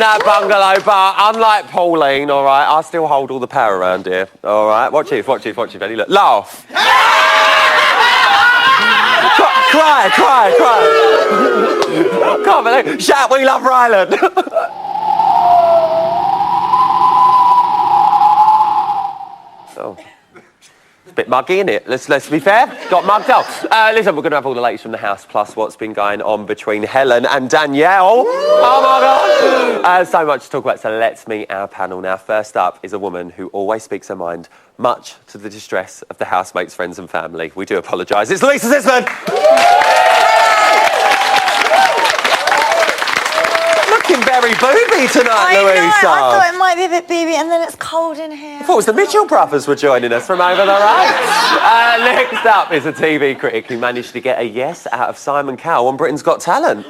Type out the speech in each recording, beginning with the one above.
that bungalow, but unlike Pauline, all right, I still hold all the power around here, all right? Watch this, Benny, look. Laugh. Cry. Can't believe. Shout, we love Ryland. Oh. It's a bit muggy, isn't it? Let's be fair. Got mugged up. Listen, we're going to have all the latest from the house, plus what's been going on between Helen and Danielle. Oh, my God. So much to talk about, so let's meet our panel now. First up is a woman who always speaks her mind, much to the distress of the housemates, friends and family. We do apologise. It's Louisa Zisman. Looking very booby tonight, Louisa. I thought it might be a bit booby, and then it's cold in here. I thought it was the Mitchell brothers were joining us from over the right. Next up is a TV critic who managed to get a yes out of Simon Cowell on Britain's Got Talent.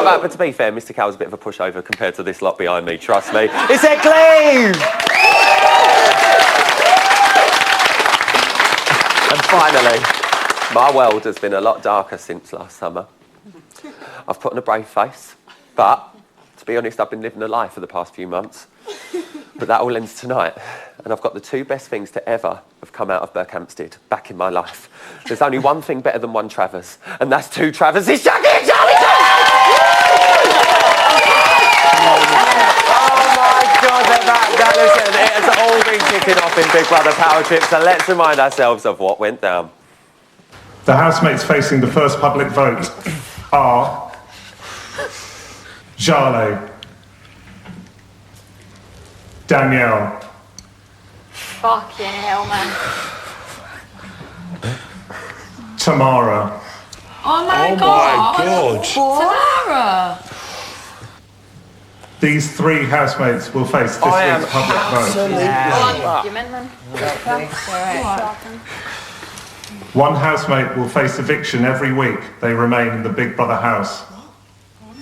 But to be fair, Mr. Cowell's a bit of a pushover compared to this lot behind me, trust me. It's Ed Cleve! And finally, my world has been a lot darker since last summer. I've put on a brave face, but to be honest, I've been living a lie for the past few months. But that all ends tonight, and I've got the two best things to ever have come out of Berkhamsted back in my life. There's only one thing better than one Travers, and that's two Travers. It's Jackie and Charlie! Oh my God, they're back. Now listen, it has all been kicking off in Big Brother Power Trip, so let's remind ourselves of what went down. The housemates facing the first public vote are Jale, Danielle, Fucking hell, man. Tamara, Oh my God. Tamara. These three housemates will face this week's public vote. You meant, man? One housemate will face eviction every week they remain in the Big Brother house.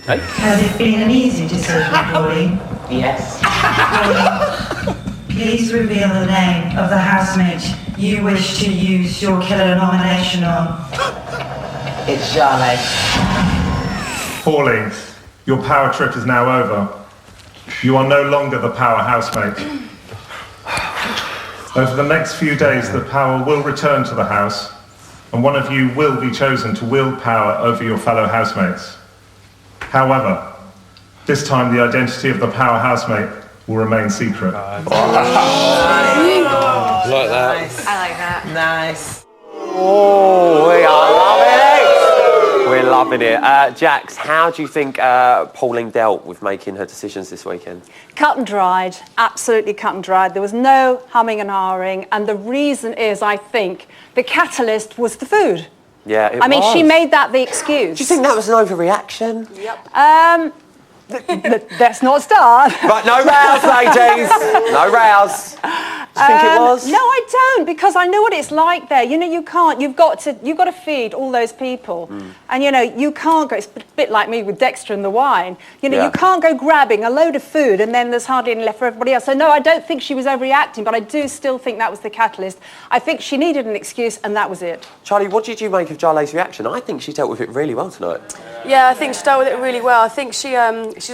Has it been an easy decision, Pauline? Yes. Pauline, please reveal the name of the housemate you wish to use your killer nomination on. It's Jale. Pauline, your power trip is now over. You are no longer the power housemate. Over the next few days, the power will return to the house, and one of you will be chosen to wield power over your fellow housemates. However, this time the identity of the power housemate will remain secret. Like that. I like that. Nice. Oh, we are loving it. We're loving it. Jax, how do you think Pauline dealt with making her decisions this weekend? Cut and dried, absolutely cut and dried. There was no humming and hawing, and the reason is, I think, the catalyst was the food. Yeah, it was. I mean, she made that the excuse. Do you think that was an overreaction? Yep. Let's not start. But no rows, ladies. No rows. Do you think it was? No, I don't, because I know what it's like there. You know, you've got to feed all those people, and you can't go. It's a bit like me with Dexter and the wine. You can't go grabbing a load of food and then there's hardly any left for everybody else. So no, I don't think she was overreacting, but I do still think that was the catalyst. I think she needed an excuse, and that was it. Charlie, what did you make of Jale's reaction? I think she dealt with it really well tonight. Yeah, I think she dealt with it really well. I think she's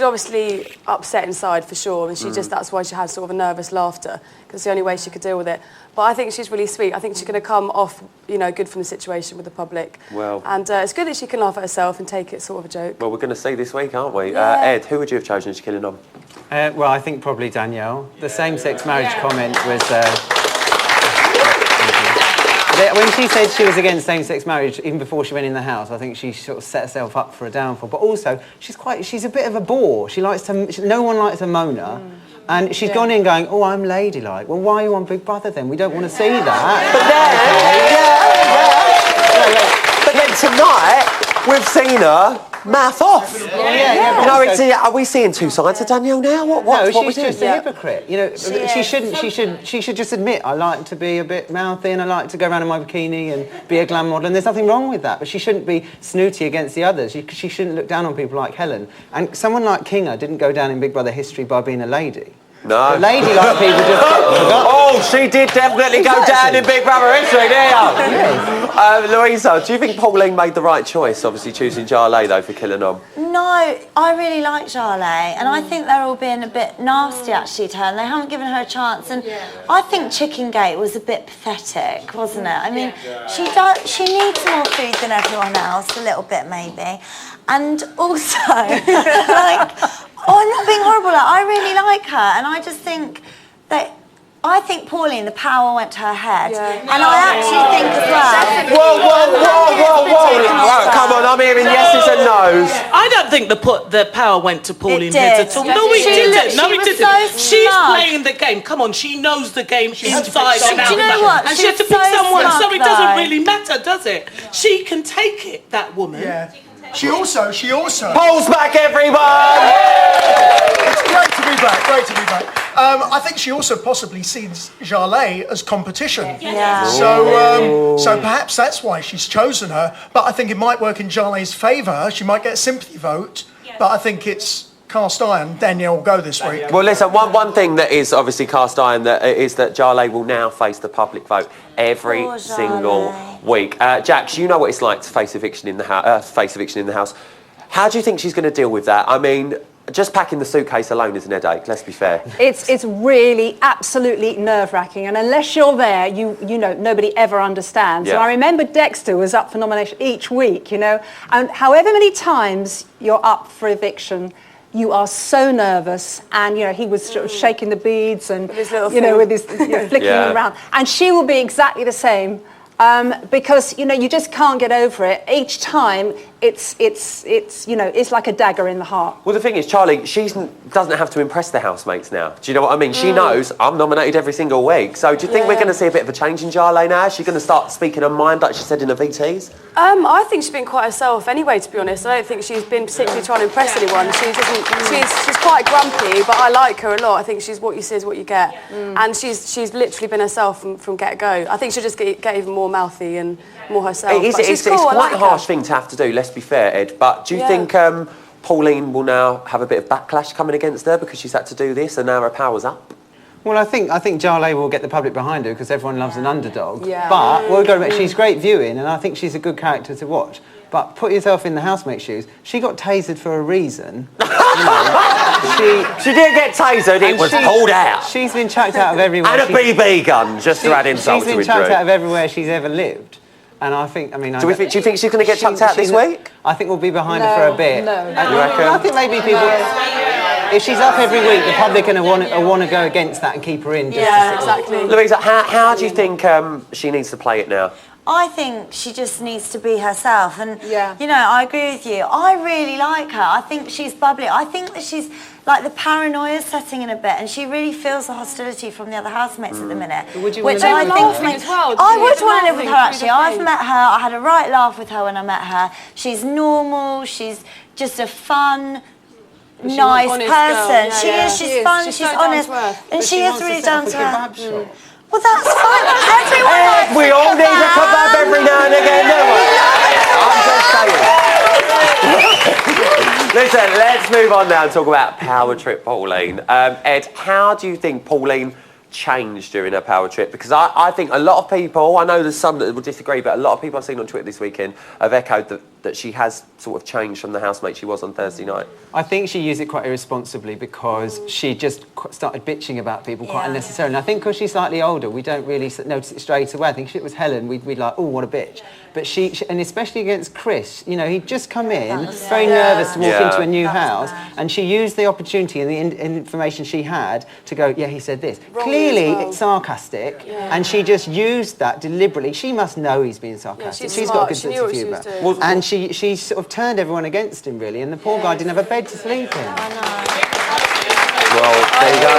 obviously upset inside for sure, and that's why she had sort of a nervous laughter, because it's the only way she could deal with it. But I think she's really sweet. I think she's going to come off, good from the situation with the public. Well, and it's good that she can laugh at herself and take it sort of a joke. Well, we're going to see this week, aren't we? Yeah. Ed, who would you have chosen as your killing on? Well, I think probably Danielle. The same-sex marriage comment was... When she said she was against same-sex marriage, even before she went in the house, I think she sort of set herself up for a downfall. But also, she's a bit of a bore. No one likes a moaner. And she's gone in going, oh, I'm ladylike. Well, why are you on Big Brother then? We don't want to see that. But then tonight, we've seen her mouth off. Are we seeing two sides of Danielle now? No, she's just a hypocrite. She should just admit, I like to be a bit mouthy and I like to go around in my bikini and be a glam model, and there's nothing wrong with that. But she shouldn't be snooty against the others. She shouldn't look down on people like Helen. And someone like Kinga didn't go down in Big Brother history by being a lady. No. The ladylike people just get forgotten. Oh, she did definitely go down in Big Brother history, didn't you? Yes. Louisa, do you think Pauline made the right choice, obviously choosing Jarlath, though, for killing Om? No, I really like Jarlath, and I think they're all being a bit nasty actually to her, and they haven't given her a chance. And I think Chicken Gate was a bit pathetic, wasn't it? I mean, she needs more food than everyone else, a little bit maybe. And also, like, I'm not being horrible. I really like her, and I just think that. I think Pauline, the power went to her head, and I actually think as well. Whoa! Come on, I'm hearing yeses and nos. I don't think the power went to Pauline head at all. Yeah. No, it didn't. No, it was didn't. so She's smart. playing the game. Come on, she knows the game inside and out. Do you know what? And She she had to was pick so someone, smart, so it doesn't though. really matter, does it? She can take it, that woman. Yeah. She also. Polls back, everyone! It's great to be back. Great to be back. I think she also possibly sees Jarlath as competition. Yeah. So perhaps that's why she's chosen her. But I think it might work in Jarlath's favour. She might get a sympathy vote. But I think it's cast iron. Danielle will go this week. Well, listen, one thing that is obviously cast iron is that Jarlath will now face the public vote every single week. Jax, you know what it's like to face eviction in the house. How do you think she's going to deal with that? I mean, just packing the suitcase alone is an headache, let's be fair. It's really absolutely nerve-wracking, and unless you're there, you know, nobody ever understands. Yeah. And I remember Dexter was up for nomination each week, you know, and however many times you're up for eviction, you are so nervous, and you know he was sort of shaking the beads and With his little with his flicking them around, and she will be exactly the same. Because you know you just can't get over it. Each time it's like a dagger in the heart. Well, the thing is, Charlie, she doesn't have to impress the housemates now. Do you know what I mean? She knows I'm nominated every single week. So do you think we're going to see a bit of a change in Jarlath now? Is she going to start speaking her mind like she said in the VTs? I think she's been quite herself anyway, to be honest. I don't think she's been particularly trying to impress anyone. She's quite grumpy, but I like her a lot. I think she's what you see is what you get. And she's literally been herself from get-go. I think she'll just get even more mouthy and more herself. It's quite a harsh thing to have to do, let's be fair, Ed. But do you think Pauline will now have a bit of backlash coming against her because she's had to do this and now her power's up? Well, I think Jarlath will get the public behind her because everyone loves an underdog. Yeah. But we've got to admit, she's great viewing, and I think she's a good character to watch. But put yourself in the housemate's shoes. She got tasered for a reason. She did get tasered. It was pulled out. She's been chucked out of everywhere. And a BB gun, just to add insult to injury. She's been chucked out of everywhere she's ever lived. And I think, do you think she's going to get chucked out this week? I think we'll be behind her for a bit. No. You reckon? I think maybe people... If she's up every week, the public are going to want to go against that and keep her in. Exactly. Louisa, how do you think she needs to play it now? I think she just needs to be herself, and you know, I agree with you. I really like her. I think she's bubbly. I think that she's like the paranoia setting in a bit, and she really feels the hostility from the other housemates at the minute. Which I think makes. I would want to live with her actually. I've met her. I had a right laugh with her when I met her. She's normal. She's just a fun, nice person. She is. She's fun. She's honest, and she is really down to earth. Well, that's fine. Everyone we all need a kebab every now and again, don't we? I'm just saying. Listen, let's move on now and talk about Power Trip Pauline. Ed, how do you think Pauline changed during her Power Trip? Because I think a lot of people, I know there's some that will disagree, but a lot of people I've seen on Twitter this weekend have echoed that she has sort of changed from the housemate she was on Thursday night. I think she used it quite irresponsibly because she just started bitching about people quite unnecessarily. And I think because she's slightly older, we don't really notice it straight away. I think if it was Helen, we'd like, oh, what a bitch. But she and especially against Chris, you know, he'd just come in, very nervous to walk into a new house, and she used the opportunity and the information she had to go, yeah, he said this. Clearly, it's sarcastic, and she just used that deliberately. She must know he's being sarcastic. She's got a good sense of humour. And she sort of turned everyone against him, really, and the poor guy didn't have a bed to sleep in. Well, there you go.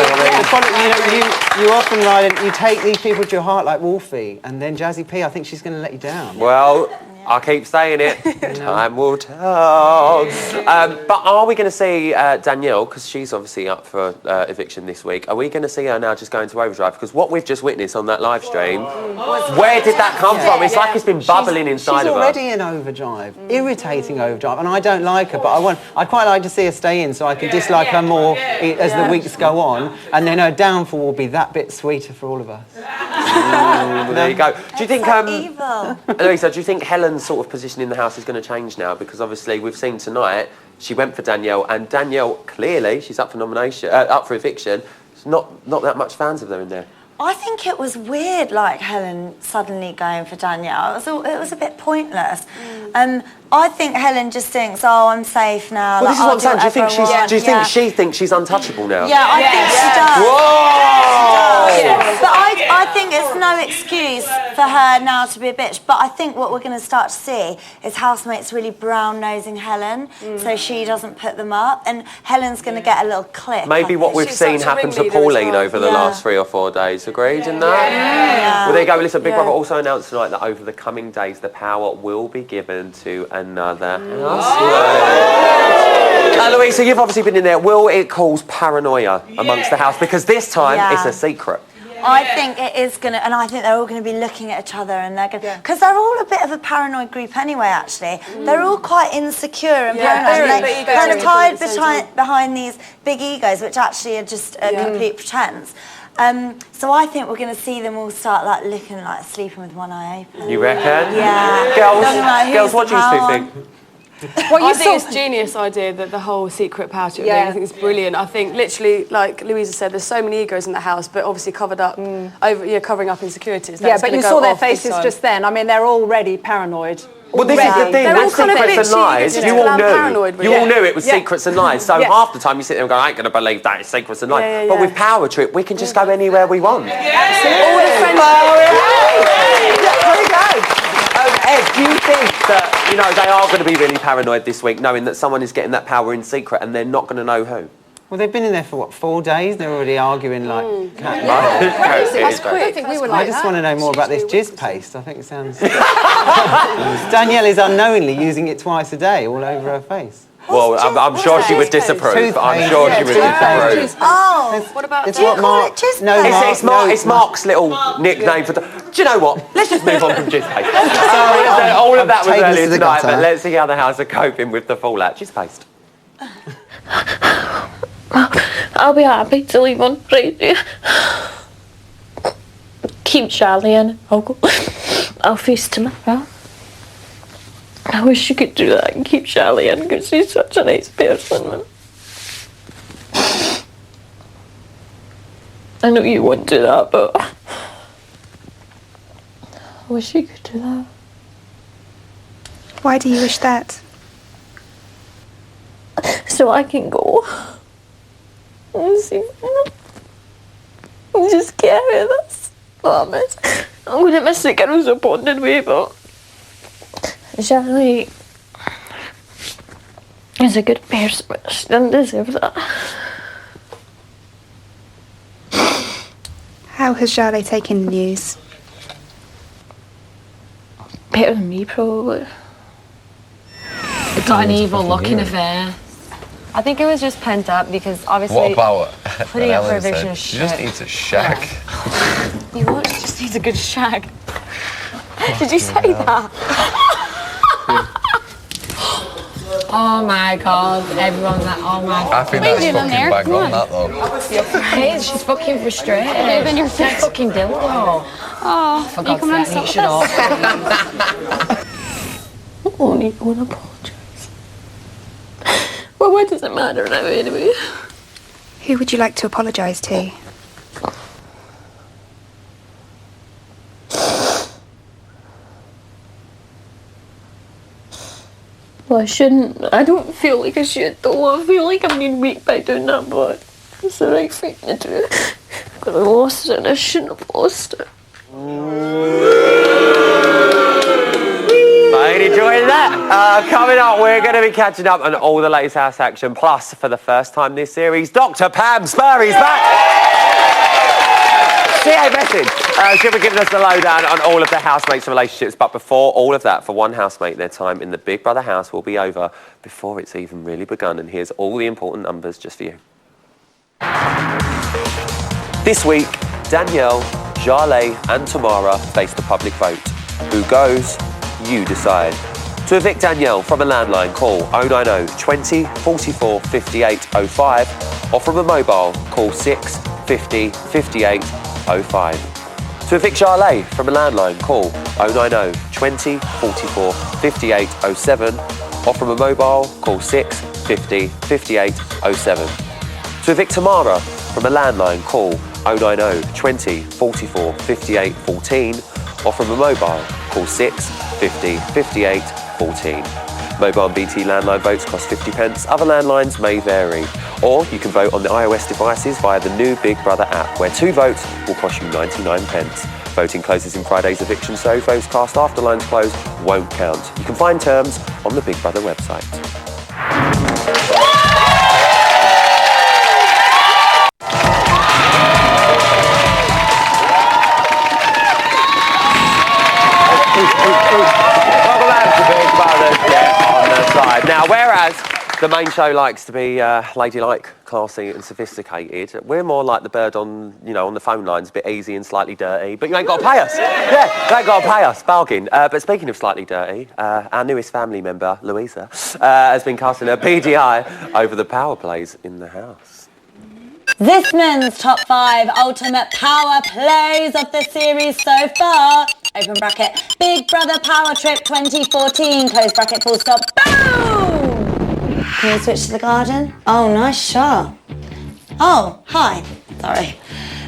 You often ride and you take these people to your heart like Wolfie, and then Jazzy P, I think she's going to let you down. Well, I keep saying it. Time will tell. But are we going to see Danielle, because she's obviously up for eviction this week, are we going to see her now just go into overdrive? Because what we've just witnessed on that live stream, where did that come from? It's like it's been bubbling inside of her. She's already in overdrive, irritating overdrive, and I don't like her, but I'd quite like to see her stay in so I can dislike her more as the weeks go on, and then her downfall will be that bit sweeter for all of us. There you go. Do you think, evil. Louisa, do you think Helen's sort of position in the house is going to change now? Because obviously we've seen tonight she went for Danielle, and Danielle clearly she's up for nomination, up for eviction. There's not that much fans of her in there. I think it was weird, like Helen suddenly going for Danielle. It was a bit pointless. I think Helen just thinks, "Oh, I'm safe now." Well, like, this is what I'm saying. Do you think she she thinks she's untouchable now? Yeah, I think she does. Whoa! Yes. But I think it's no excuse for her now to be a bitch. But I think what we're going to start to see is housemates really brown-nosing Helen, so she doesn't put them up, and Helen's going to get a little click. Maybe what we've seen happen to Pauline over the last 3 or 4 days. Agreed in that? Yeah. Well, there you go. Listen, Big Brother also announced tonight that over the coming days, the power will be given to another housemate. Louisa, you've obviously been in there. Will it cause paranoia amongst the house? Because this time it's a secret. I think it is going to, and I think they're all going to be looking at each other, and they're going to, because they're all a bit of a paranoid group anyway, actually. They're all quite insecure and paranoid. And they kind of hide behind these big egos, which actually are just a complete pretense. So I think we're going to see them all start like looking like sleeping with one eye open. You reckon? Yeah. Girls, what do you two think? Well, I think it's a genius idea that the whole secret power trip thing. I think it's brilliant. I think literally, like Louisa said, there's so many egos in the house, but obviously covered up covering up insecurities. That's but you saw their faces just then. I mean, they're already paranoid. Well, this is the thing. That's secrets and lies. You all knew. Paranoid, you all knew it was secrets and lies. So half the time you sit there and go, I ain't going to believe that it's secrets and lies. But with Power Trip, we can just go anywhere we want. All the friends. Ed, do you think that they are going to be really paranoid this week, knowing that someone is getting that power in secret and they're not going to know who? Well, they've been in there for what, 4 days? They're already arguing like cat and That's quick. I think we were like I just want to know more about this jizz paste. I think it sounds. Danielle is unknowingly using it twice a day, all over her face. Well, I'm sure she would disapprove. I'm sure she would disapprove. Oh, what about it's what Mark? It's Mark's little nickname for the. Do you know what? Let's just move on from jizz paste. Sorry, all of that was earlier tonight, but let's see how the house are coping with the fallout. Jizz paste. I'll be happy to leave on Friday. Keep Charlie in. I'll face tomorrow. I wish you could do that and keep Charlie in because he's such a nice person. I know you wouldn't do that, but I wish you could do that. Why do you wish that? So I can go and see. Just get out of this. I'm going to miss the girls so bonded with, but Charlie is a good person, but she doesn't deserve that. How has Charlie taken the news? Better than me, probably. It's got an evil look in affair. I think it was just pent up because obviously. What about putting up for eviction is she shit. just needs a shag. You know what? She just needs a good shag. Did you say that? Oh my god, everyone's like, oh my god. I think that's fucking bang on that though. Right, she's fucking frustrated. Then you're fucking dildo. Oh, for God's sake, shut up. I won't even apologise. Well, why does it matter now anyway? Who would you like to apologise to? Well, I shouldn't. I don't feel like I should though. I feel like I'm being weak by doing that, but it's the right thing to do. But I lost it and I shouldn't have lost it. I enjoyed that. Coming up, we're going to be catching up on all the latest house action. Plus, for the first time this series, Dr. Pam Spurry's back. CA message. She'll be giving us the lowdown on all of the housemates' relationships. But before all of that, for one housemate, their time in the Big Brother house will be over before it's even really begun. And here's all the important numbers just for you. This week, Danielle, Jarlath and Tamara face the public vote. Who goes? You decide. To evict Danielle from a landline, call 090 20 44 58 05 or from a mobile, call 6 50 58 05. To evict Charlotte from a landline, call 090 20 44 58 07, or from a mobile, call 6 50 58 07. To evict Tamara from a landline, call 090 20 44 58 14, or from a mobile, call 6 50 58 14. Mobile and BT landline votes cost 50p. Other landlines may vary. Or you can vote on the iOS devices via the new Big Brother app, where 2 votes will cost you 99p. Voting closes in Friday's eviction, so votes cast after lines close won't count. You can find terms on the Big Brother website. Now, whereas the main show likes to be ladylike, classy and sophisticated, we're more like the bird on, on the phone lines, a bit easy and slightly dirty, but you ain't got to pay us. Yeah, you ain't got to pay us, bargain. But speaking of slightly dirty, our newest family member, Louisa, has been casting her PDI over the power plays in the house. This men's top 5 ultimate power plays of the series so far. Open bracket, Big Brother Power Trip 2014, close bracket, full stop, boom! Can you switch to the garden? Oh, nice shot. Oh, hi. Sorry.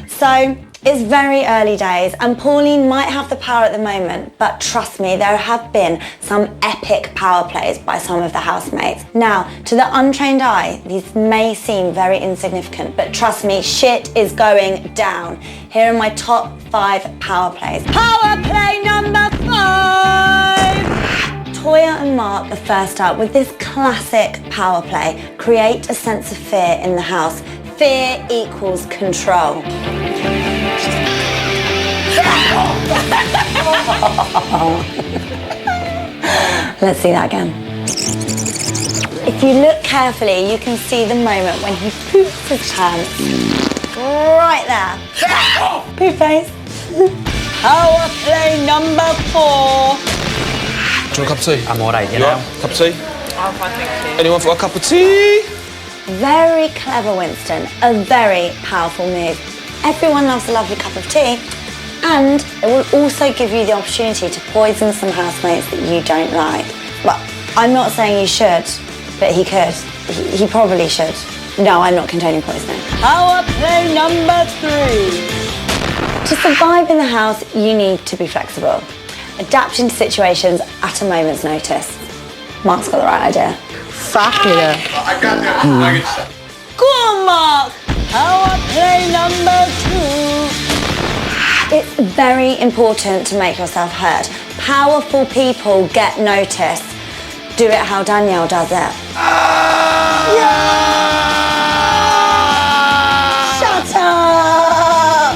So, it's very early days and Pauline might have the power at the moment, but trust me, there have been some epic power plays by some of the housemates. Now, to the untrained eye, these may seem very insignificant, but trust me, shit is going down. Here are my top 5 power plays. Power play number 5! Toya and Mark are first up with this classic power play. Create a sense of fear in the house. Fear equals control. Let's see that again. If you look carefully, you can see the moment when he poops his pants. Right there. Poop face. Power play number 4. Do you want a cup of tea? I'm alright, you know. Cup of tea? I'm fine, thank you. Anyone for a cup of tea? Very clever, Winston. A very powerful move. Everyone loves a lovely cup of tea, and it will also give you the opportunity to poison some housemates that you don't like. Well, I'm not saying you should, but he could. He probably should. No, I'm not condoning poisoning. Power play number 3. To survive in the house, you need to be flexible. Adapting to situations at a moment's notice. Mark's got the right idea. Fuck yeah. I got that. Go on, Mark! Power play number 2. It's very important to make yourself heard. Powerful people get noticed. Do it how Danielle does it. Shut up!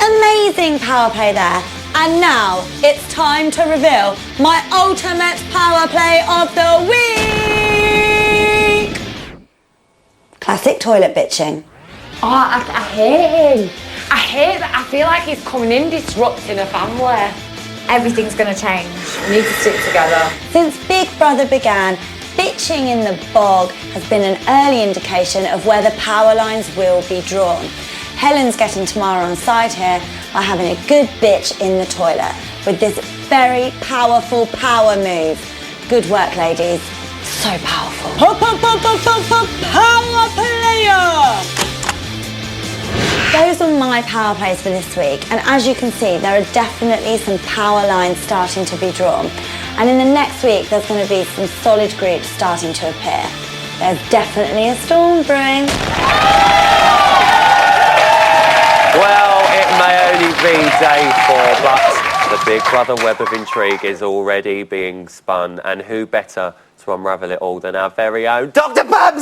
Amazing power play there. And now it's time to reveal my ultimate power play of the week. Classic toilet bitching. Oh, I hate him. I hate that. I feel like he's coming in disrupting a family. Everything's going to change. We need to stick together. Since Big Brother began, bitching in the bog has been an early indication of where the power lines will be drawn. Helen's getting Tamara on side here by having a good bitch in the toilet with this very powerful power move. Good work, ladies. So powerful. Power player! Those are my power plays for this week, and as you can see, there are definitely some power lines starting to be drawn. And in the next week, there's going to be some solid groups starting to appear. There's definitely a storm brewing. Well, it may only be day 4, but the Big Brother web of intrigue is already being spun, and who better to unravel it all than our very own Dr. Pam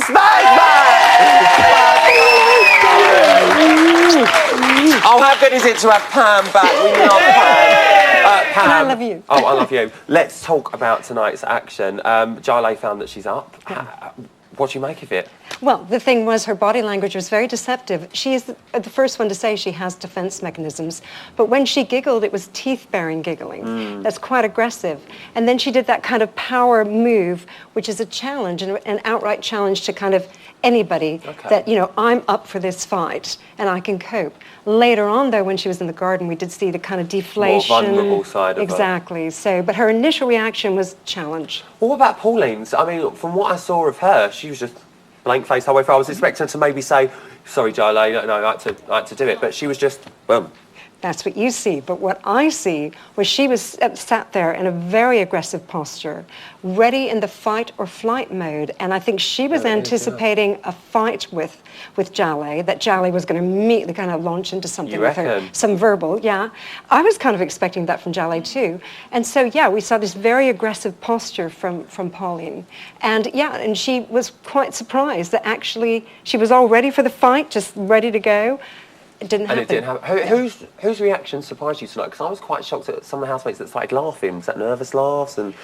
Oh, how good is it to have Pam back? We love Pam. Pam. And I love you. Oh, I love you. Let's talk about tonight's action. Jale found that she's up. What do you make of it? Well, the thing was her body language was very deceptive. She is the first one to say she has defense mechanisms, but when she giggled, it was teeth-baring giggling. That's quite aggressive. And then she did that kind of power move, which is a challenge, an outright challenge to kind of anybody that, you know, I'm up for this fight and I can cope. Later on, though, when she was in the garden, we did see the kind of deflation. More vulnerable side of exactly. So, but her initial reaction was challenge. What about Pauline's? I mean, from what I saw of her, she was just blank-faced the whole way through. I was expecting her to maybe say, sorry, Jolene, no, I had to do it. But she was just, boom. That's what you see. But what I see was she was sat there in a very aggressive posture, ready in the fight or flight mode. And I think she was anticipating a fight with Jaleh, that Jaleh was going to immediately kind of launch into something with her. Some verbal, yeah. I was kind of expecting that from Jaleh too. And so, yeah, we saw this very aggressive posture from Pauline. And yeah, and she was quite surprised that actually she was all ready for the fight, just ready to go. It didn't happen. And it didn't happen. Whose reaction surprised you tonight? Because I was quite shocked at some of the housemates that started laughing. Was that nervous laughs? And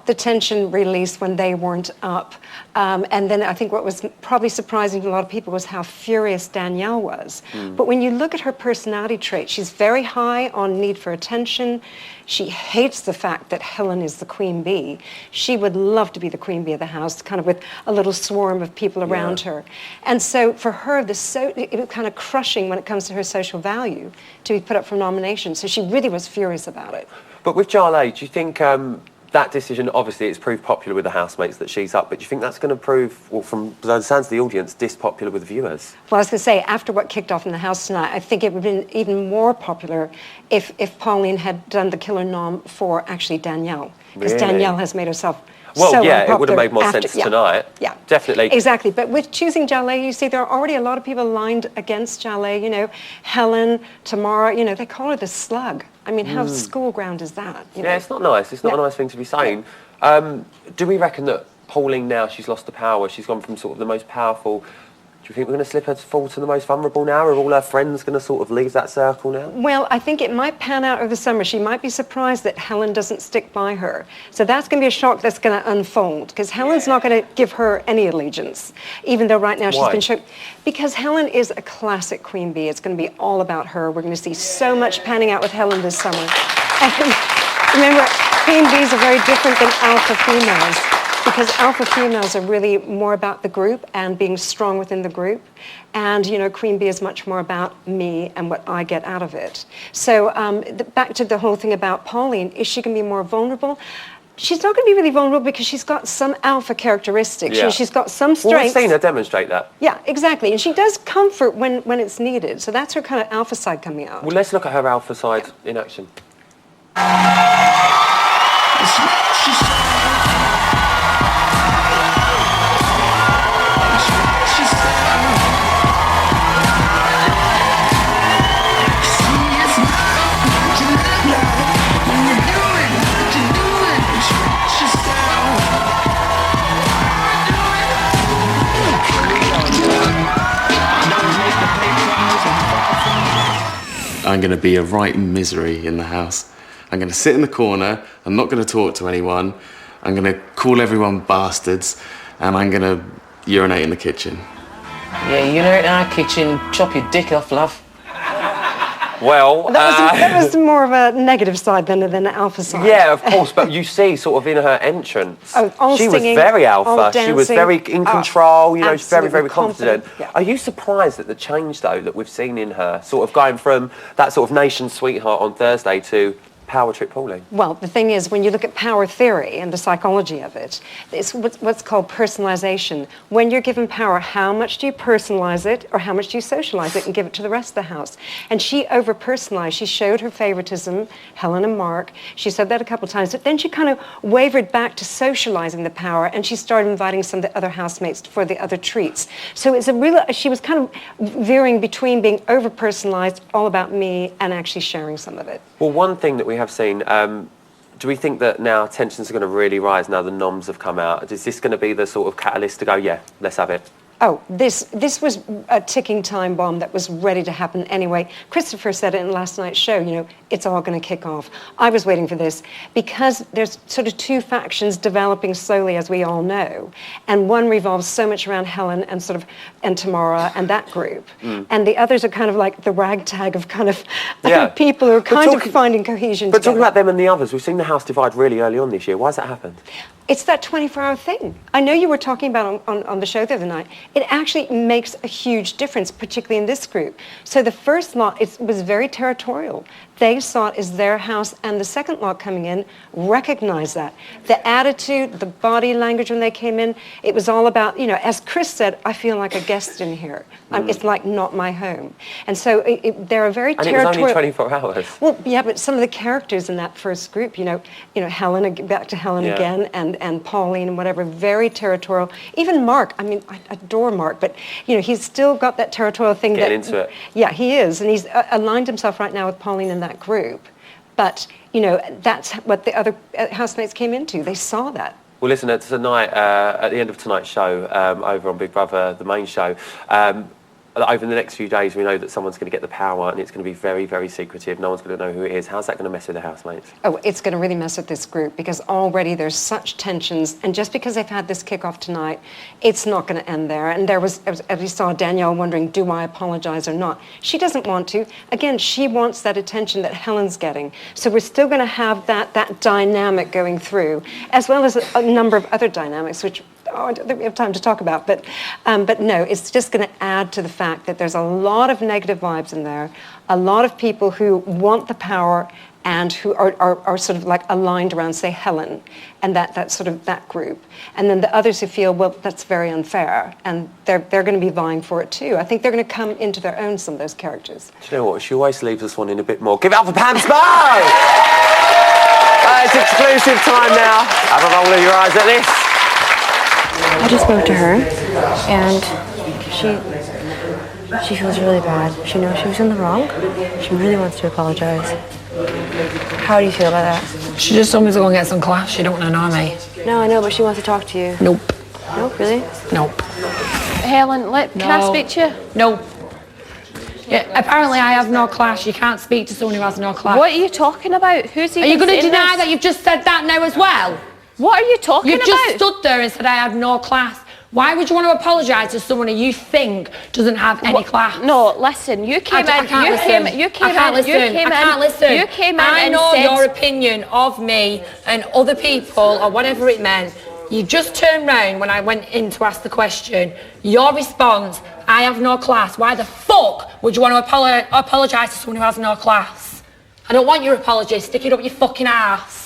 the tension released when they weren't up. And then I think what was probably surprising to a lot of people was how furious Danielle was. But when you look at her personality traits, she's very high on need for attention. She hates the fact that Helen is the queen bee. She would love to be the queen bee of the house, kind of with a little swarm of people around her. And so for her, it was kind of crushing when it comes to her social value to be put up for nomination. So she really was furious about it. But with Jaleh, do you think that decision, obviously it's proved popular with the housemates that she's up, but do you think that's going to prove, well, from the sounds of the audience, dispopular with the viewers? Well, I was going to say, after what kicked off in the house tonight, I think it would have been even more popular if Pauline had done the killer nom for actually Danielle. Because Danielle has made herself it would have made more sense tonight. Yeah. Definitely. Exactly. But with choosing Jaleh, you see there are already a lot of people lined against Jaleh. You know, Helen, Tamara, you know, they call her the slug. I mean, how school ground is that? You know? It's not nice. It's not a nice thing to be saying. Do we reckon that Pauline now, she's lost the power, she's gone from sort of the most powerful, do you think we're going to slip her to fall to the most vulnerable now? Are all her friends going to sort of leave that circle now? Well, I think it might pan out over the summer. She might be surprised that Helen doesn't stick by her. So that's going to be a shock that's going to unfold, because Helen's not going to give her any allegiance, even though right now she's been shocked. Because Helen is a classic queen bee. It's going to be all about her. We're going to see so much panning out with Helen this summer. And remember, queen bees are very different than alpha females, because alpha females are really more about the group and being strong within the group. And, you know, queen bee is much more about me and what I get out of it. So back to the whole thing about Pauline, is she going to be more vulnerable? She's not going to be really vulnerable because she's got some alpha characteristics. Yeah. She's got some strengths. Well, we've seen her demonstrate that. Yeah, exactly. And she does comfort when it's needed. So that's her kind of alpha side coming out. Well, let's look at her alpha side in action. I'm going to be a right misery in the house. I'm going to sit in the corner, I'm not going to talk to anyone, I'm going to call everyone bastards, and I'm going to urinate in the kitchen. Yeah, urinate in our kitchen, chop your dick off, love. Well, that was more of a negative side than an alpha side. Yeah, of course, but you see sort of in her entrance, she singing, was very alpha, she was dancing. very in control, you know, she's very, very confident. confident. Yeah. Are you surprised at the change, though, that we've seen in her, sort of going from that sort of nation sweetheart on Thursday to power trip Pauline? Well, the thing is, when you look at power theory and the psychology of it, it's what's called personalization. When you're given power, how much do you personalize it or how much do you socialize it and give it to the rest of the house? And she over-personalized. She showed her favoritism, Helen and Mark. She said that a couple of times, but then she kind of wavered back to socializing the power and she started inviting some of the other housemates for the other treats. So it's a real, she was kind of veering between being over-personalized, all about me, and actually sharing some of it. Well, one thing that we have seen, do we think that now tensions are going to really rise now the noms have come out? Is this going to be the sort of catalyst to go, yeah, let's have it? Oh, this was a ticking time bomb that was ready to happen anyway. Christopher said it in last night's show, you know, it's all going to kick off. I was waiting for this because there's sort of two factions developing slowly, as we all know. And one revolves so much around Helen and Tamara and that group. And the others are kind of like the ragtag of kind of people who are kind of finding cohesion But together. talking about them and the others, we've seen the house divide really early on this year. Why has that happened? It's that 24-hour thing. I know you were talking about on the show the other night. It actually makes a huge difference, particularly in this group. So the first lot was very territorial. They saw it as their house, and the second lot coming in recognized that. The attitude, the body language when they came in, it was all about, you know, as Chris said, I feel like a guest in here. It's like not my home. And so they're a very territorial... And it was only 24 hours. Well, yeah, but some of the characters in that first group, you know, Helen, back to Helen again, and Pauline and whatever, very territorial. Even Mark, I mean, I adore Mark, but, you know, he's still got that territorial thing. Getting into it. Yeah, he is, and he's aligned himself right now with Pauline in that group. But, you know, that's what the other housemates came into. They saw that. Well, listen, tonight, at the end of tonight's show, over on Big Brother, the main show, over the next few days, we know that someone's going to get the power, and it's going to be very, very secretive. No one's going to know who it is. How's that going to mess with the housemates? Oh, it's going to really mess with this group, because already there's such tensions, and just because they've had this kickoff tonight, it's not going to end there. And there was, as we saw, Danielle wondering, do I apologize or not? She doesn't want to. Again, she wants that attention that Helen's getting. So we're still going to have that dynamic going through, as well as a number of other dynamics, which I don't think we have time to talk about, but no, it's just going to add to the fact that there's a lot of negative vibes in there, a lot of people who want the power and who are sort of like aligned around, say, Helen, and that sort of that group. And then the others who feel, well, that's very unfair, and they're going to be vying for it too. I think they're going to come into their own, some of those characters. Do you know what? She always leaves us wanting a bit more. Give it up for Pam Spo! It's exclusive time now. Have a roll of your eyes at this. I just spoke to her, and she feels really bad. She knows she was in the wrong. She really wants to apologize. How do you feel about that? She just told me to go and get some class. She don't want to know me. No, I know, but she wants to talk to you. Nope. Nope, really? Nope. Helen, can I speak to you? No. Yeah, apparently I have no class. You can't speak to someone who has no class. What are you talking about? Who's even Are you going to deny this? that you've just said that now as well? What are you talking about? You've just stood there and said I have no class. Why would you want to apologise to someone who you think doesn't have any class? No, listen, you came in. I can't listen. I know your opinion of me and other people or whatever it meant. You just turned round when I went in to ask the question. Your response, I have no class. Why the fuck would you want to apologise to someone who has no class? I don't want your apology. Stick it up your fucking ass.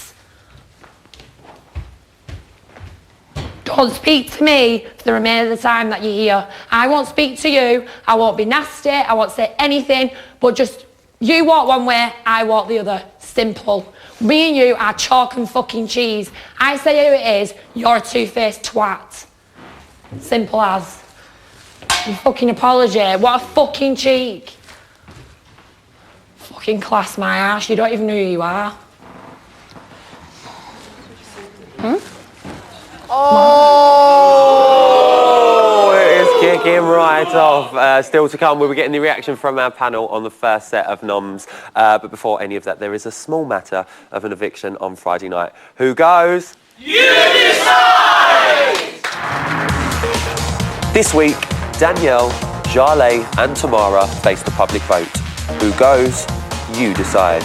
Don't speak to me for the remainder of the time that you're here. I won't speak to you. I won't be nasty. I won't say anything. But just, you walk one way, I walk the other. Simple. Me and you are chalk and fucking cheese. I say who it is, you're a two-faced twat. Simple as. You fucking apology. What a fucking cheek. Fucking class my ass. You don't even know who you are. Oh, it is kicking right off. Still to come, we'll be getting the reaction from our panel on the first set of noms. But before any of that, there is a small matter of an eviction on Friday night. Who goes? You decide! This week, Danielle, Jarlath and Tamara face the public vote. Who goes? You decide.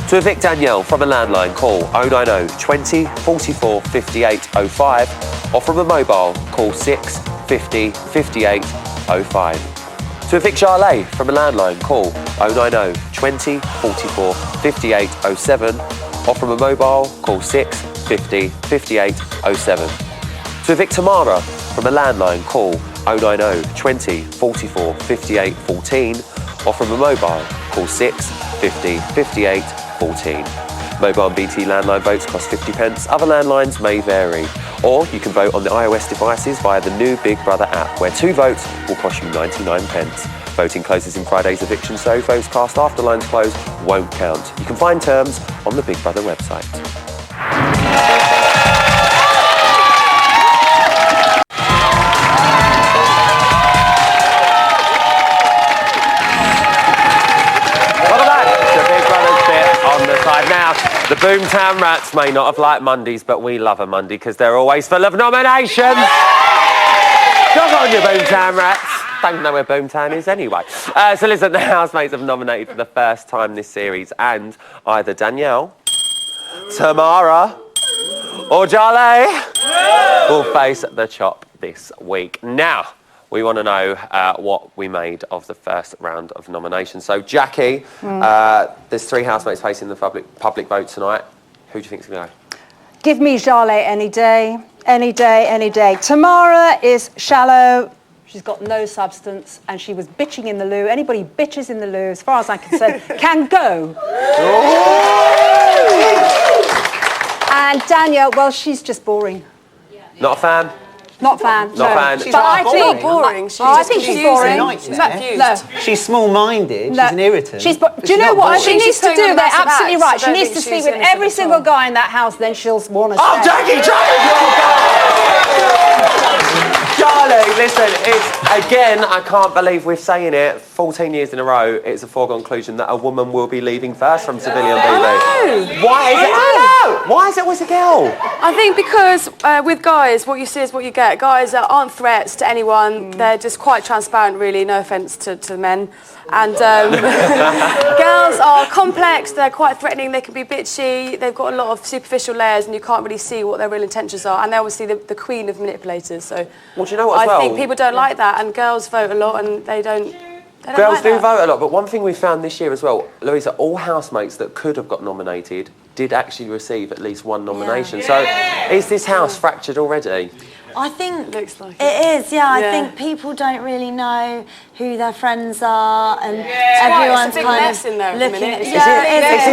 To evict Danielle from a landline, call 090 20 44 58 05 or from a mobile, call 6 50 58 05. To evict Jarlath from a landline, call 090 20 44 58 07 or from a mobile, call 6 50 58 07. To evict Tamara from a landline, call 090 20 44 58 14 or from a mobile, call 6 50 58 14. Mobile and BT landline votes cost 50 pence. Other landlines may vary. Or you can vote on the iOS devices via the new Big Brother app, where 2 votes will cost you 99 pence. Voting closes in Friday's eviction, so votes cast after lines close won't count. You can find terms on the Big Brother website. Now, the Boomtown Rats may not have liked Mondays, but we love a Monday because they're always full of nominations. Jog on, you Boomtown Rats. Don't know where Boomtown is anyway. So listen, the housemates have nominated for the first time this series, and either Danielle, Tamara, or Jarlath will face the chop this week. Now, we want to know what we made of the first round of nominations. So, Jackie, there's 3 housemates facing the public vote tonight. Who do you think's going to go? Give me Charlotte any day, any day, any day. Tamara is shallow. She's got no substance, and she was bitching in the loo. Anybody bitches in the loo, as far as I'm concerned, can go. And Danielle, well, she's just boring. Not a fan? Not a fan. Not a fan. But I think boring. I think she's boring. She's confused. She's small-minded. No. She's an irritant. Do you know what she needs to do? They're absolutely right. She needs to sleep with every single guy in that house. Then she'll want to. Oh, Jackie, Charlie, listen, it's, again, I can't believe we're saying it, 14 years in a row, it's a foregone conclusion that a woman will be leaving first from Civilian BB. Why is it? Why is it always a girl? I think because with guys, what you see is what you get. Guys aren't threats to anyone. They're just quite transparent, really, no offence to men. And girls are complex, they're quite threatening, they can be bitchy, they've got a lot of superficial layers and you can't really see what their real intentions are. And they're obviously the queen of manipulators. So well, do you know what, I think people don't like that, and girls vote a lot and they don't. Girls like do that. vote a lot, but one thing we found this year as well, Louisa, all housemates that could have got nominated did actually receive at least one nomination. So is this house fractured already? I think looks like it is, I think people don't really know who their friends are, and everyone's kind of looking at. Is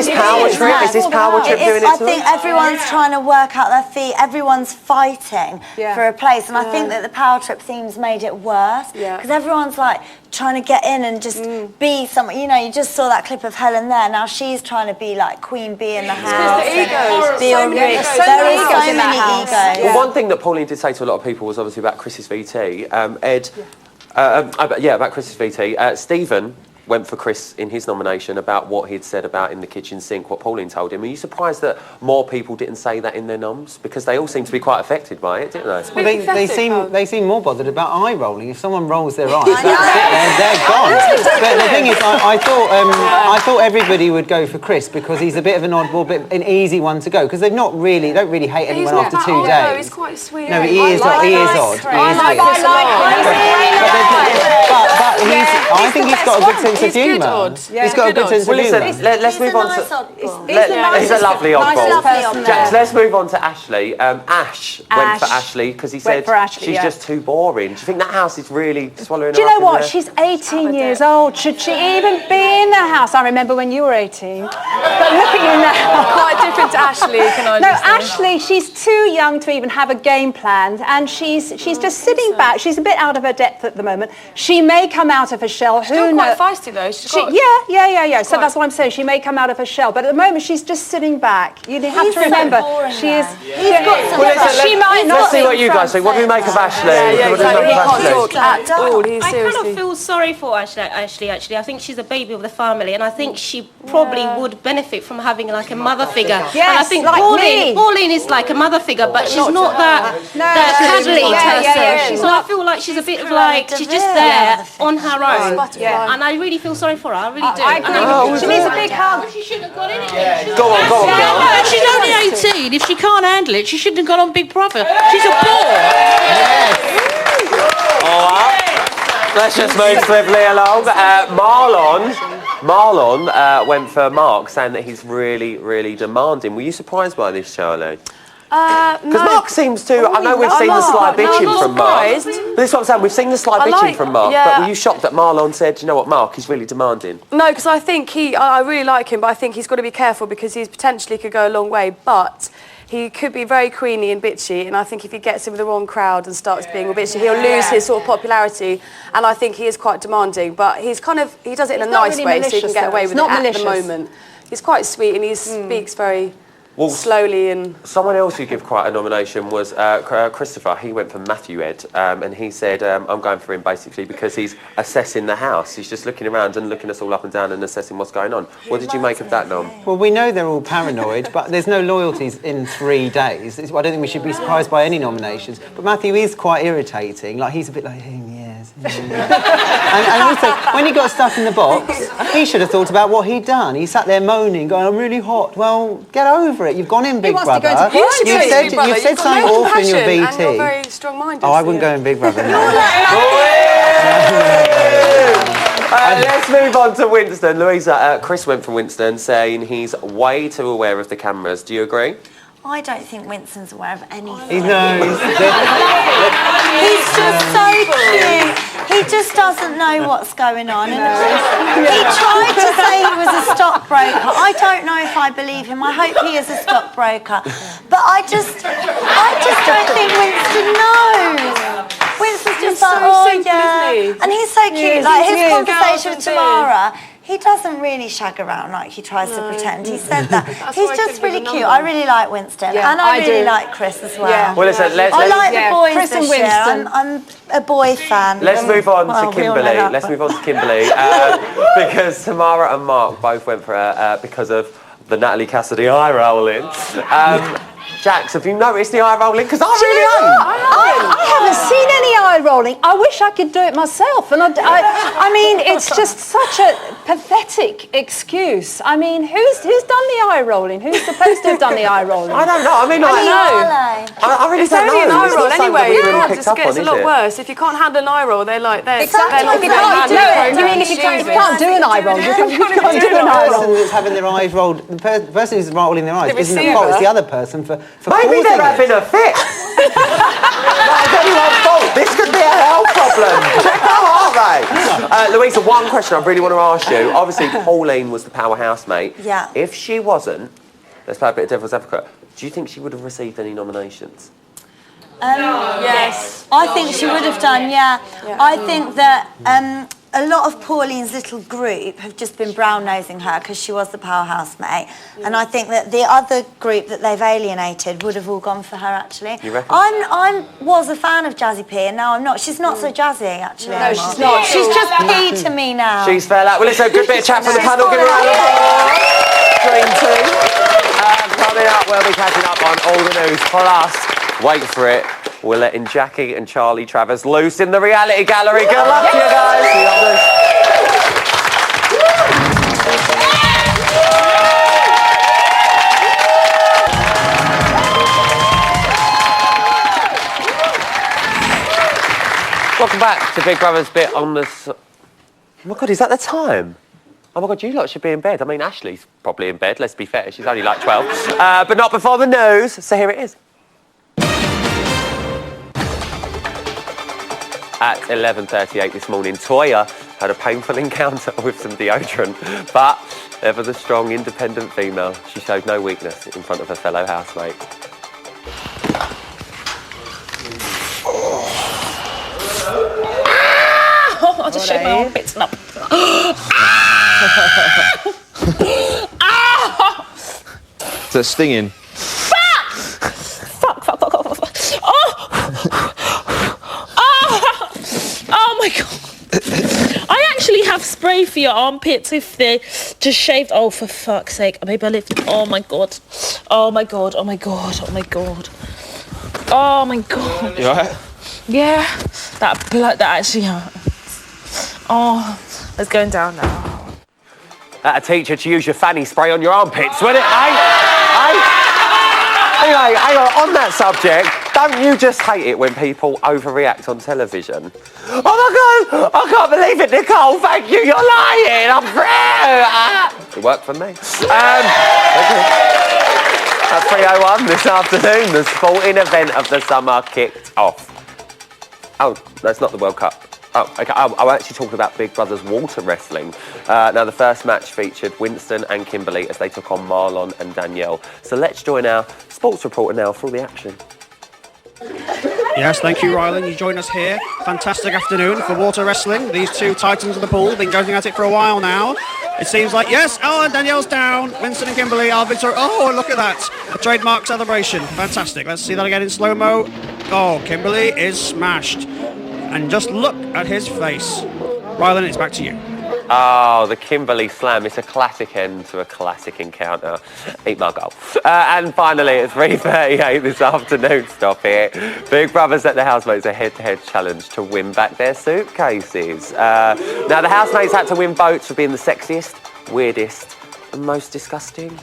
this power trip? Is this power trip doing it to I think everyone's trying to work out their feet. Everyone's fighting for a place, and I think that the power trip themes made it worse because everyone's like trying to get in and just be someone. You know, you just saw that clip of Helen there. Now she's trying to be like Queen Bee in the house. There is so many egos. Well, one thing that Pauline did say to a lot of people was obviously about Chris's VT. Ed, about Chris's VT. Stephen went for Chris in his nomination about what he'd said about in the kitchen sink, what Pauline told him. Are you surprised that more people didn't say that in their noms? Because they all seem to be quite affected by it, didn't they? Well, they seem more bothered about eye rolling. If someone rolls their eyes, they're gone. But the thing is, I thought everybody would go for Chris because he's a bit of an oddball, bit an easy one to go because they don't really hate anyone after 2 days. He's quite sweet. No, he is odd. He is odd. I think he's got a good sense of humour. He's got a good sense of humour. Listen, let's move on to... He's a lovely oddball. Jax, let's move on to Ashley. Ash went for Ashley because he said she's just too boring. Do you think that house is really swallowing her up? Do you know what? She's 18 years old. Should she even be in the house? I remember when you were 18. But look at you now. Quite different to Ashley, can I just say? Ashley, she's too young to even have a game planned, and she's just sitting back. She's a bit out of her depth at the moment. She may come out of her shell. She's still quite feisty though. Yeah. So that's what I'm saying. She may come out of her shell, but at the moment she's just sitting back. You have to remember, she is. She might not. Let's see what you guys think. What do we make of Ashley? He can't talk at all. I kind of feel sorry for Ashley. Actually, I think she's a baby of the family, and I think she probably would benefit from having like a mother figure. Yes, and I think like Pauline is like a mother figure, but she's not that cuddly person. So I feel like she's a bit of like she's just there on her own, and I really feel sorry for her. I really do. I agree. She needs a big hug. She shouldn't have got in it. Go on, girl. No, she's only 18. If she can't handle it, she shouldn't have gone on Big Brother. She's a bore. All right. Let's just move swiftly along. Marlon went for Mark, saying that he's really, really demanding. Were you surprised by this, Charlie? Because Mark seems to... I know we've seen the sly bitching from Mark. This is what I'm saying. We've seen the sly bitching from Mark, but were you shocked that Marlon said, you know what, Mark, he's really demanding? No, because I think I really like him, but I think he's got to be careful because he potentially could go a long way, but... He could be very queeny and bitchy, and I think if he gets in with the wrong crowd and starts being a bitchy, he'll lose his sort of popularity. And I think he is quite demanding, but he does it in a nice way, so he can get away with it at the moment. He's quite sweet, and he speaks very slowly. And someone else who gave quite a nomination was Christopher. He went for Matthew Ed, and he said, I'm going for him basically because he's assessing the house. He's just looking around and looking us all up and down and assessing what's going on. What did you make of that, Nom? Well, we know they're all paranoid, but there's no loyalties in 3 days. I don't think we should be surprised by any nominations. But Matthew is quite irritating. Like, he's a bit like, yes. and also, when he got stuck in the box, he should have thought about what he'd done. He sat there moaning, going, I'm really hot. Well, get over it. You've gone in Big Brother. You've said something awful in your VT. And you're very strong-minded. Oh, I wouldn't go in Big Brother. No. Let's move on to Winston. Louisa, Chris went from Winston saying he's way too aware of the cameras. Do you agree? I don't think Winston's aware of anything. He's He's just so cute. He just doesn't know what's going on. And he tried to say he was a stockbroker. I don't know if I believe him. I hope he is a stockbroker. But I just don't think Winston knows. Winston's just like, oh yeah. And he's so cute. Like his conversation with Tamara, he doesn't really shag around like he tries to pretend. He said that. He's just really cute. I really like Winston. Yeah, and I really do. like Chris as well. Yeah. Well, listen, I like the boys Chris and this year. Winston. I'm a boy fan. Let's move on to we all know Kimberly. that, Let's but- move on to Kimberly because Tamara and Mark both went for her because of the Natalie Cassidy eye rolling. Jax, have you noticed the eye rolling? Because I really ain't. I haven't seen any eye rolling. I wish I could do it myself. And I mean, it's just such a pathetic excuse. I mean, who's done the eye rolling? Who's supposed to have done the eye rolling? I don't know. I mean, I really It's don't know. only an eye It's roll not something anyway. that we really It picked just up gets on, a is lot it? worse. If you can't handle an eye roll, they're like, they're Exactly. they're not If you going can't to do handle it, you mean if you can't do an eye roll, you can't do an eye The person roll. that's having their eyes rolled, the person who's rolling their eyes The isn't the receiver. fault, it's the other person for Maybe causing they're having it. a fit. It's anyone's fault. This could be a health problem. Check out, aren't they? Louisa, one question I really want to ask you. Obviously, Pauline was the powerhouse mate. Yeah. If she wasn't, let's play a bit of devil's advocate, do you think she would have received any nominations? Yes. I think she would have done, yeah. I think that a lot of Pauline's little group have just been brown-nosing her because she was the powerhouse mate. And I think that the other group that they've alienated would have all gone for her, actually. You reckon? I was a fan of Jazzy P, and now I'm not. She's not so jazzy, actually. No, anymore. she's not. She's just P to me now. She's fell out. Well, listen, a good bit of chat from the panel. Give her a round of applause. Dream team. Coming up, we'll be catching up on all the news. Plus, wait for it, we're letting Jackie and Charlie Travers loose in the reality gallery. Good luck to you guys. See you on this. Welcome back to Big Brother's bit on the... Oh my God, is that the time? Oh my God, you lot should be in bed. I mean, Ashley's probably in bed, let's be fair. She's only like 12. But not before the news, so here it is. At 11:38 this morning, Toya had a painful encounter with some deodorant, but ever the strong, independent female, she showed no weakness in front of her fellow housemate. Oh, I just shaved my armpits up. Is that stinging? Fuck. Oh my God. I actually have spray for your armpits if they're just shaved. Oh, for fuck's sake. Maybe I lift. Oh my God. Oh my God. Oh my God. Oh my God. Oh my God. You alright? Yeah. That blood that actually hurt. Oh, it's going down now. A teacher to use your fanny spray on your armpits, wouldn't it, Anyway, hang on that subject, don't you just hate it when people overreact on television? Oh my God, I can't believe it, Nicole, thank you, you're lying, I'm through. It worked for me. At 3:01 this afternoon, the sporting event of the summer kicked off. Oh, that's not the World Cup. Oh, okay. I'm actually talking about Big Brother's water wrestling. Now, the first match featured Winston and Kimberly as they took on Marlon and Danielle. So let's join our sports reporter now for all the action. Yes, thank you, Rylan. You join us here. Fantastic afternoon for water wrestling. These two titans of the pool have been going at it for a while now. It seems like, yes, oh, and Danielle's down. Winston and Kimberly are victorious. Oh, look at that. A trademark celebration. Fantastic. Let's see that again in slow-mo. Oh, Kimberly is smashed. And just look at his face. Rylan, it's back to you. Oh, the Kimberly slam. It's a classic end to a classic encounter. Eat my goal. And finally, at 3:38 this afternoon, stop it. Big Brother set the housemates a head-to-head challenge to win back their suitcases. Now, the housemates had to win votes for being the sexiest, weirdest, and most disgusting.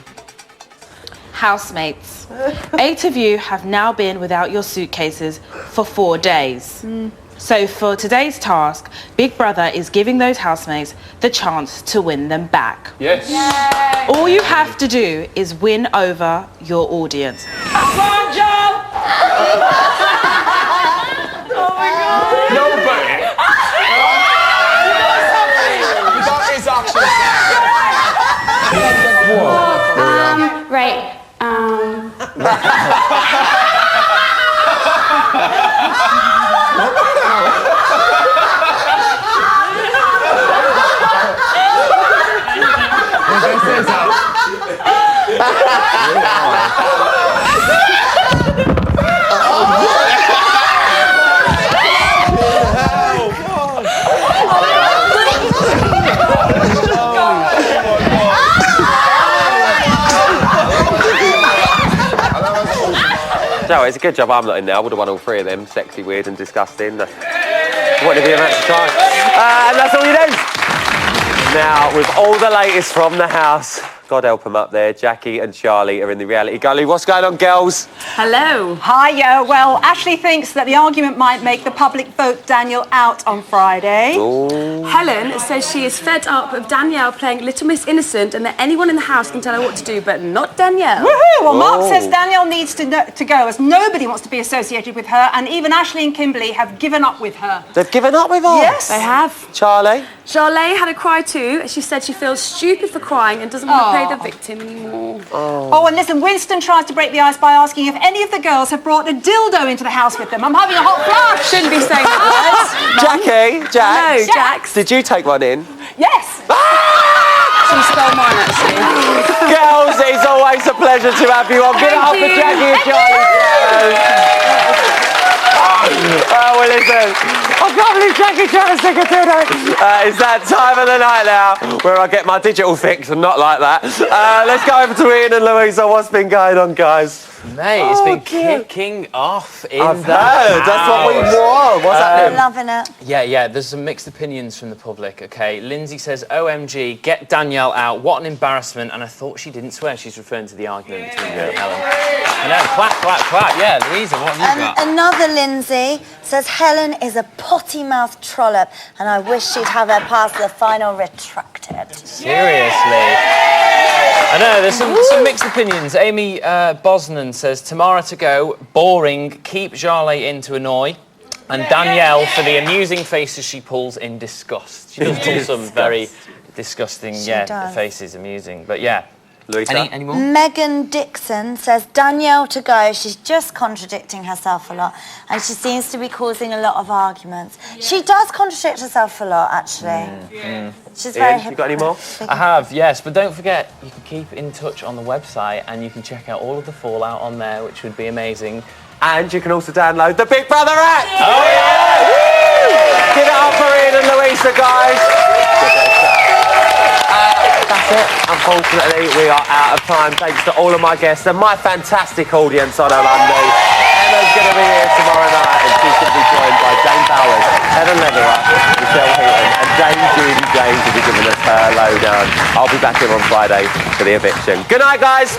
Housemates, 8 of you have now been without your suitcases for 4 days. So for today's task, Big Brother is giving those housemates the chance to win them back. Yes. Yay. All you have to do is win over your audience. Come on, Joe! Oh my God! No, but that is actually. Right. No, it's a good job I'm not in there. I would have won all 3 of them. Sexy, weird and disgusting. What if you had to try? And that's all you do. Now, with all the latest from the house, God help them up there, Jackie and Charlie are in the reality gully. What's going on, girls? Hello. Hiya. Well, Ashley thinks that the argument might make the public vote Daniel out on Friday. Ooh. Helen says she is fed up of Danielle playing Little Miss Innocent and that anyone in the house can tell her what to do, but not Danielle. Woohoo! Well, Mark says Danielle needs to go as nobody wants to be associated with her, and even Ashley and Kimberly have given up with her. They've given up with her? Yes. They have. Charlie? Charlotte had a cry too. She said she feels stupid for crying and doesn't want to play the victim anymore. Oh, and listen, Winston tries to break the ice by asking if any of the girls have brought a dildo into the house with them. I'm having a hot flush. Shouldn't be saying that. Jackie? Jax? No, Jax. Did you take one in? Yes. She stole mine, actually. Girls, it's always a pleasure to have you on. Give it up for Jackie and Charlie. Oh, well, listen, I can't believe Jackie Travis took a dildo. It's that time of the night now where I get my digital fix and not like that. Let's go over to Ian and Louisa. What's been going on, guys? Mate, it's been kicking off in I've the heard. That's what we want. What's I'm happening? loving it. Yeah, there's some mixed opinions from the public, okay? Lindsay says, OMG, get Danielle out. What an embarrassment. And I thought she didn't swear. She's referring to the argument between her and Helen. I know, clap. Yeah, Louisa, what have you got? Another Lindsay says Helen is a potty-mouthed trollop and I wish she'd have her past the final retracted. Seriously. I know, there's some mixed opinions. Amy Bosnan says, Tamara to go, boring, keep Jarlath in to annoy, and Danielle for the amusing faces she pulls in disgust. She does pull some very disgusting, faces, amusing. But yeah. Louisa? Any more? Megan Dixon says Danielle to go. She's just contradicting herself a lot and she seems to be causing a lot of arguments. She does contradict herself a lot, actually. She's very Ian, you got any more? I have, yes, but don't forget, you can keep in touch on the website and you can check out all of the fallout on there, which would be amazing. And you can also download the Big Brother app! Oh, yeah! Woo! Give it up for Ian and Louisa, guys! That's it. Unfortunately, we are out of time. Thanks to all of my guests and my fantastic audience on Monday. Emma's going to be here tomorrow night and she's going to be joined by Jane Bowers, Helen Leatherwood, Michelle Heaton and Judy James will be giving us her lowdown. I'll be back here on Friday for the eviction. Good night, guys!